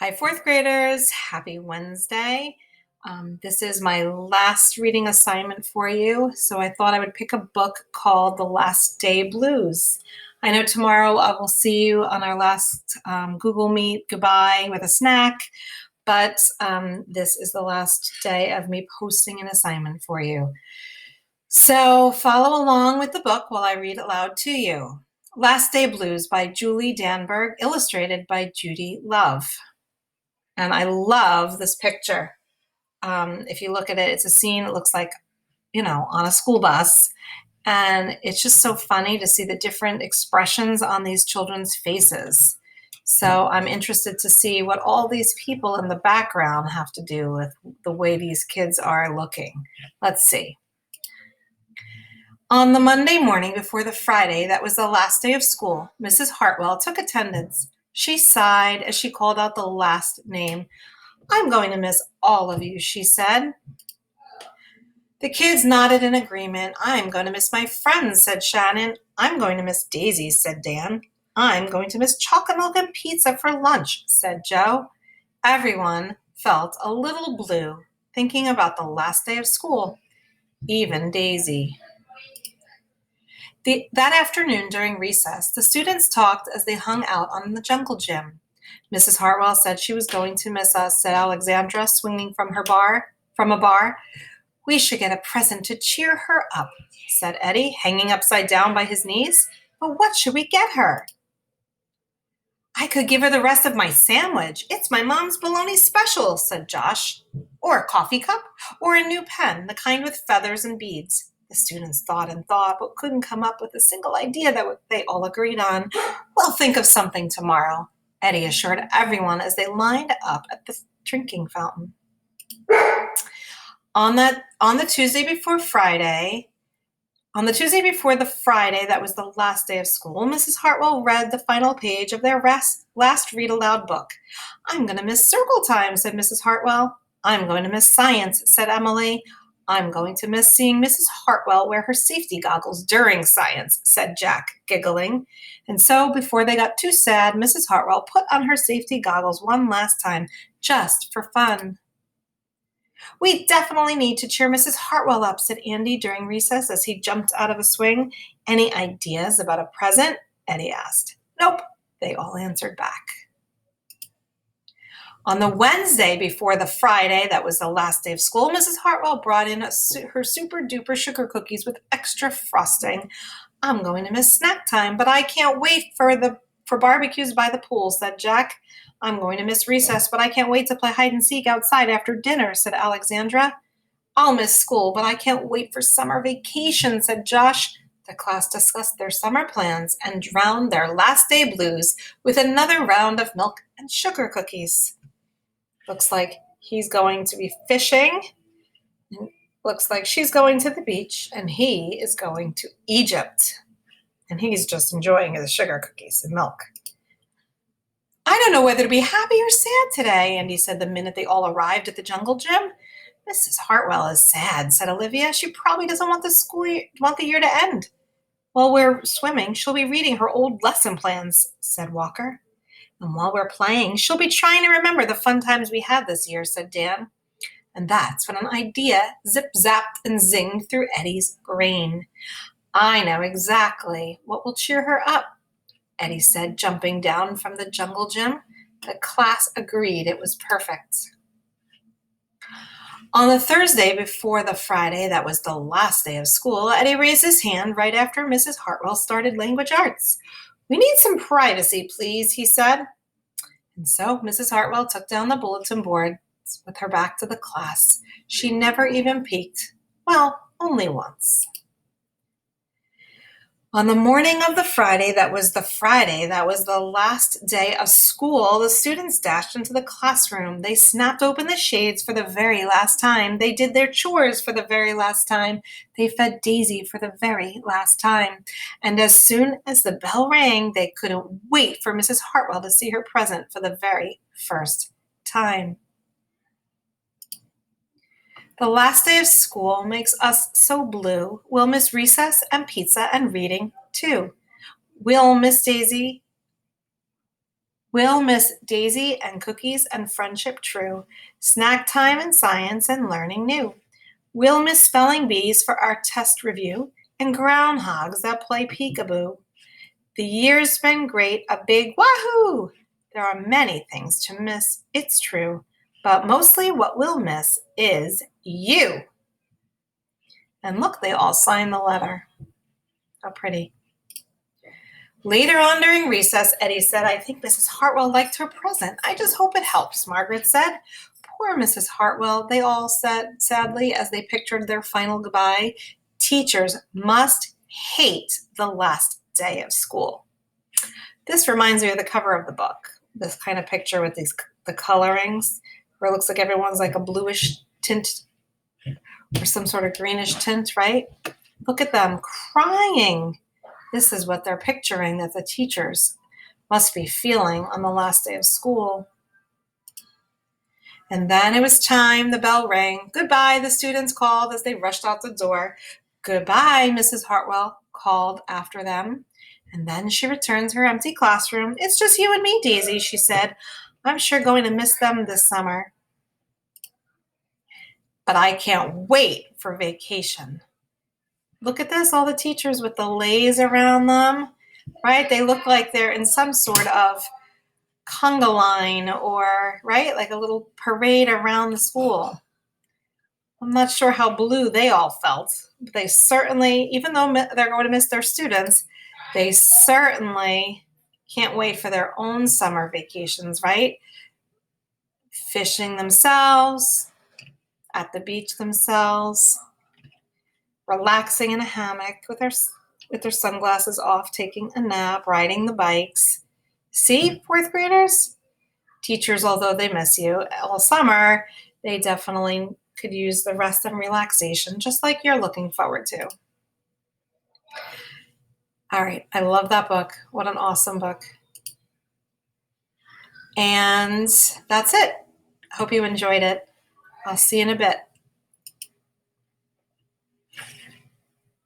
Hi, fourth graders. Happy Wednesday. This is my last reading assignment for you, so I thought I would pick a book called The Last Day Blues. I know tomorrow I will see you on our last Google Meet goodbye with a snack, but this is the last day of me posting an assignment for you. So follow along with the book while I read aloud to you. Last Day Blues by Julie Danberg, illustrated by Judy Love. And I love this picture. If you look at it, it's a scene, it looks like, on a school bus. And it's just so funny to see the different expressions on these children's faces. So I'm interested to see what all these people in the background have to do with the way these kids are looking. Let's see. On the Monday morning before the Friday that was the last day of school, Mrs. Hartwell took attendance. She sighed as she called out the last name. "I'm going to miss all of you," she said. The kids nodded in agreement. "I'm going to miss my friends," said Shannon. "I'm going to miss Daisy," said Dan. "I'm going to miss chocolate milk and pizza for lunch," said Joe. Everyone felt a little blue, thinking about the last day of school, even Daisy. That afternoon during recess, the students talked as they hung out on the jungle gym. "Mrs. Hartwell said she was going to miss us," said Alexandra, swinging from a bar. "We should get a present to cheer her up," said Eddie, hanging upside down by his knees. "But what should we get her?" "I could give her the rest of my sandwich. It's my mom's bologna special," said Josh. "Or a coffee cup, or a new pen, the kind with feathers and beads." The students thought and thought, but couldn't come up with a single idea that they all agreed on. "We'll think of something tomorrow," Eddie assured everyone as they lined up at the drinking fountain. On the Tuesday before the Friday that was the last day of school, Mrs. Hartwell read the final page of their last read aloud book. "I'm going to miss circle time," said Mrs. Hartwell. "I'm going to miss science," said Emily. "I'm going to miss seeing Mrs. Hartwell wear her safety goggles during science," said Jack, giggling. And so, before they got too sad, Mrs. Hartwell put on her safety goggles one last time, just for fun. "We definitely need to cheer Mrs. Hartwell up," said Andy during recess as he jumped out of a swing. "Any ideas about a present?" Eddie asked. "Nope," they all answered back. On the Wednesday before the Friday that was the last day of school, Mrs. Hartwell brought in her super-duper sugar cookies with extra frosting. "I'm going to miss snack time, but I can't wait for barbecues by the pool," said Jack. "I'm going to miss recess, but I can't wait to play hide and seek outside after dinner," said Alexandra. "I'll miss school, but I can't wait for summer vacation," said Josh. The class discussed their summer plans and drowned their last day blues with another round of milk and sugar cookies. Looks like he's going to be fishing. Looks like she's going to the beach, and he is going to Egypt. And he's just enjoying his sugar cookies and milk. "I don't know whether to be happy or sad today," Andy said the minute they all arrived at the jungle gym. "Mrs. Hartwell is sad," said Olivia. "She probably doesn't want the year to end." "While we're swimming, she'll be reading her old lesson plans," said Walker. "And while we're playing, she'll be trying to remember the fun times we had this year," said Dan. And that's when an idea zip-zapped and zinged through Eddie's brain. "I know exactly what will cheer her up," Eddie said, jumping down from the jungle gym. The class agreed it was perfect. On the Thursday before the Friday that was the last day of school, Eddie raised his hand right after Mrs. Hartwell started language arts. "We need some privacy, please," he said. And so Mrs. Hartwell took down the bulletin board with her back to the class. She never even peeked. Well, only once. On the morning of the Friday that was the last day of school, the students dashed into the classroom. They snapped open the shades for the very last time. They did their chores for the very last time. They fed Daisy for the very last time. And as soon as the bell rang, they couldn't wait for Mrs. Hartwell to see her present for the very first time. The last day of school makes us so blue. We'll miss recess and pizza and reading, too. We'll miss Daisy. We'll miss Daisy and cookies and friendship true, snack time and science and learning new. We'll miss spelling bees for our test review and groundhogs that play peekaboo. The year's been great, a big wahoo! There are many things to miss, it's true, but mostly what we'll miss is you. And look, they all signed the letter. How pretty. Later on during recess, Eddie said, I think Mrs. Hartwell liked her present. I just hope it helps, Margaret said. Poor Mrs. Hartwell, they all said sadly as they pictured their final goodbye. Teachers must hate the last day of school. This reminds me of the cover of the book, this kind of picture with the colorings, where it looks like everyone's like a bluish tint or some sort of greenish tint, right? Look at them crying. This is what they're picturing that the teachers must be feeling on the last day of school. And then it was time, the bell rang. Goodbye, the students called as they rushed out the door. Goodbye, Mrs. Hartwell called after them. And then she returned to her empty classroom. It's just you and me, Daisy, she said. I'm sure going to miss them this summer. But I can't wait for vacation. Look at this, all the teachers with the leis around them, right? They look like they're in some sort of conga line or, right, like a little parade around the school. I'm not sure how blue they all felt, but they certainly, even though they're going to miss their students, they certainly can't wait for their own summer vacations, right? Fishing themselves, at the beach themselves, relaxing in a hammock with their sunglasses off, taking a nap, riding the bikes. See, fourth graders? Teachers, although they miss you all summer, they definitely could use the rest and relaxation, just like you're looking forward to. All right, I love that book. What an awesome book. And that's it. Hope you enjoyed it. I'll see you in a bit.